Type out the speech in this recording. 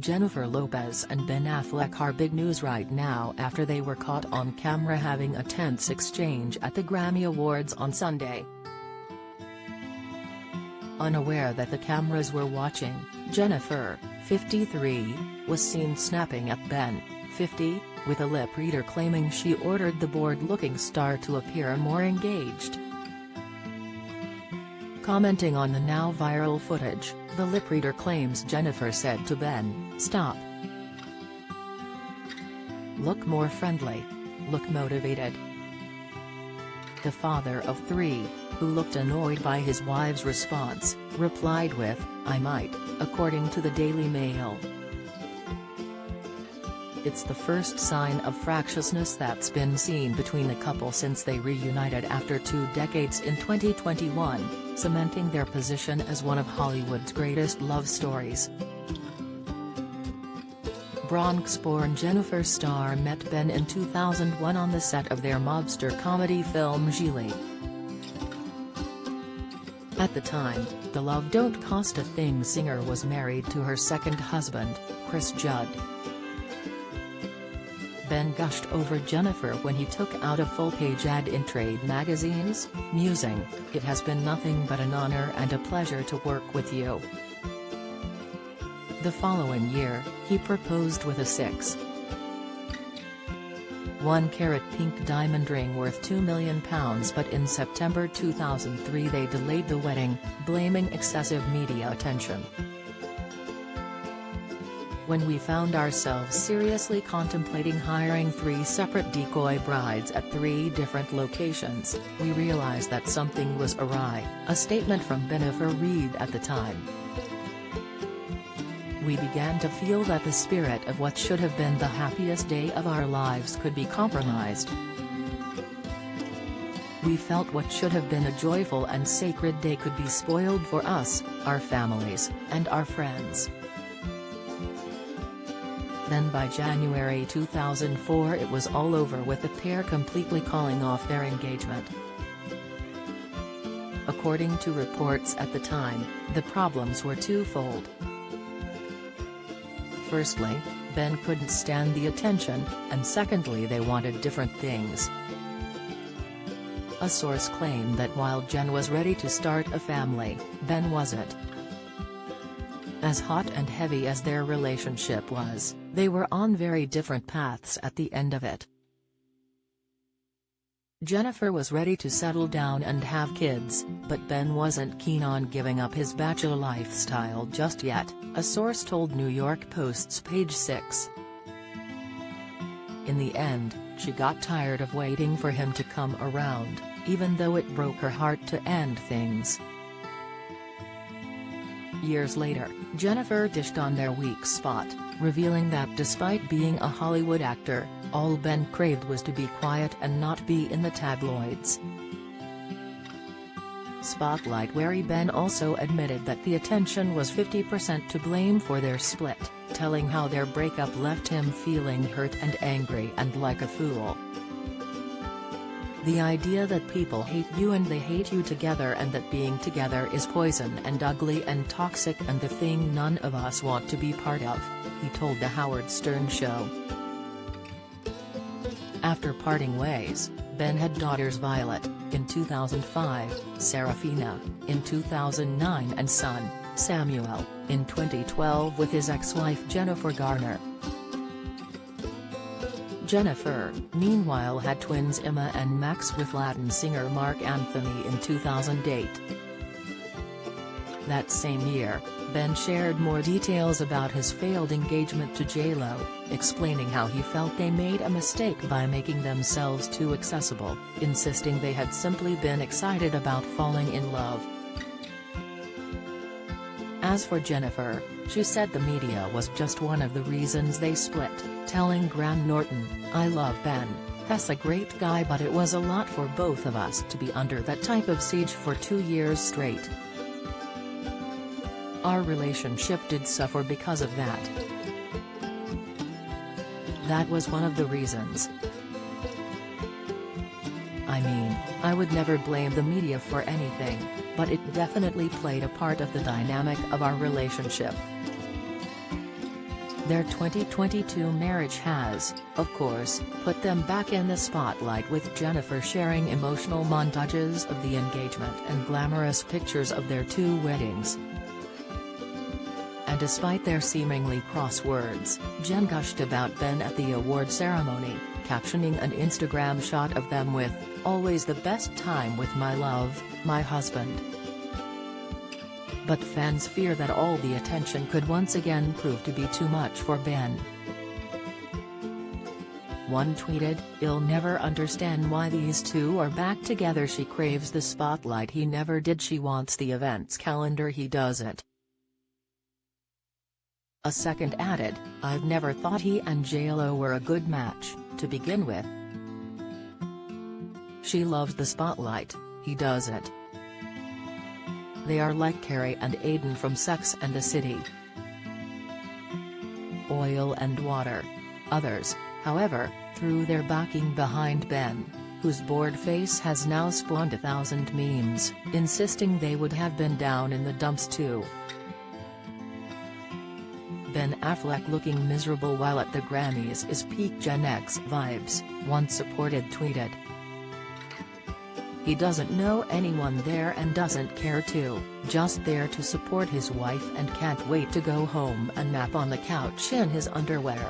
Jennifer Lopez and Ben Affleck are big news right now after they were caught on camera having a tense exchange at the Grammy Awards on Sunday. Unaware that the cameras were watching, Jennifer, 53, was seen snapping at Ben, 50, with a lip reader claiming she ordered the bored-looking star to appear more engaged. Commenting on the now viral footage, the lip reader claims Jennifer said to Ben, "Stop. Look more friendly. Look motivated." The father of three, who looked annoyed by his wife's response, replied with, "I might," according to the Daily Mail. It's the first sign of fractiousness that's been seen between the couple since they reunited after 2 decades in 2021, cementing their position as one of Hollywood's greatest love stories. Bronx-born Jennifer Starr met Ben in 2001 on the set of their mobster comedy film Gigli. At the time, the Love Don't Cost a Thing singer was married to her second husband, Chris Judd. Ben gushed over Jennifer when he took out a full-page ad in trade magazines, musing, "It has been nothing but an honor and a pleasure to work with you." The following year, he proposed with a 6.1-carat pink diamond ring worth £2 million, but in September 2003 they delayed the wedding, blaming excessive media attention. "When we found ourselves seriously contemplating hiring 3 separate decoy brides at 3 different locations, we realized that something was awry," a statement from Jennifer read at the time. "We began to feel that the spirit of what should have been the happiest day of our lives could be compromised. We felt what should have been a joyful and sacred day could be spoiled for us, our families, and our friends." Then by January 2004 it was all over, with the pair completely calling off their engagement. According to reports at the time, the problems were twofold. Firstly, Ben couldn't stand the attention, and secondly they wanted different things. A source claimed that while Jen was ready to start a family, Ben wasn't. As hot and heavy as their relationship was, they were on very different paths at the end of it. Jennifer was ready to settle down and have kids, but Ben wasn't keen on giving up his bachelor lifestyle just yet, a source told New York Post's Page 6. In the end, she got tired of waiting for him to come around, even though it broke her heart to end things. Years later, Jennifer dished on their weak spot, revealing that despite being a Hollywood actor, all Ben craved was to be quiet and not be in the tabloids. Spotlight wary Ben also admitted that the attention was 50% to blame for their split, telling how their breakup left him feeling hurt and angry and like a fool. "The idea that people hate you and they hate you together, and that being together is poison and ugly and toxic and the thing none of us want to be part of," he told The Howard Stern Show. After parting ways, Ben had daughters Violet, in 2005, Serafina, in 2009 and son, Samuel, in 2012 with his ex-wife Jennifer Garner. Jennifer, meanwhile, had twins Emma and Max with Latin singer Marc Anthony in 2008. That same year, Ben shared more details about his failed engagement to J.Lo, explaining how he felt they made a mistake by making themselves too accessible, insisting they had simply been excited about falling in love. As for Jennifer, she said the media was just one of the reasons they split, telling Graham Norton, "I love Ben, he's a great guy, but it was a lot for both of us to be under that type of siege for 2 years straight. Our relationship did suffer because of that. That was one of the reasons. I mean, I would never blame the media for anything, but it definitely played a part of the dynamic of our relationship. Their 2022 marriage has, of course, put them back in the spotlight, with Jennifer sharing emotional montages of the engagement and glamorous pictures of their 2 weddings. And despite their seemingly cross words, Jen gushed about Ben at the award ceremony, captioning an Instagram shot of them with, "Always the best time with my love, my husband." But fans fear that all the attention could once again prove to be too much for Ben. One tweeted, "I'll never understand why these 2 are back together. She craves the spotlight, he never did. She wants the events calendar, he doesn't." A second added, "I've never thought he and J.Lo were a good match, to begin with. She loves the spotlight, he doesn't. They are like Carrie and Aiden from Sex and the City. Oil and water." Others, however, threw their backing behind Ben, whose bored face has now spawned 1,000 memes, insisting they would have been down in the dumps too. Ben Affleck looking miserable while at the Grammys is peak Gen X vibes, one supported tweeted. "He doesn't know anyone there and doesn't care to, just there to support his wife and can't wait to go home and nap on the couch in his underwear."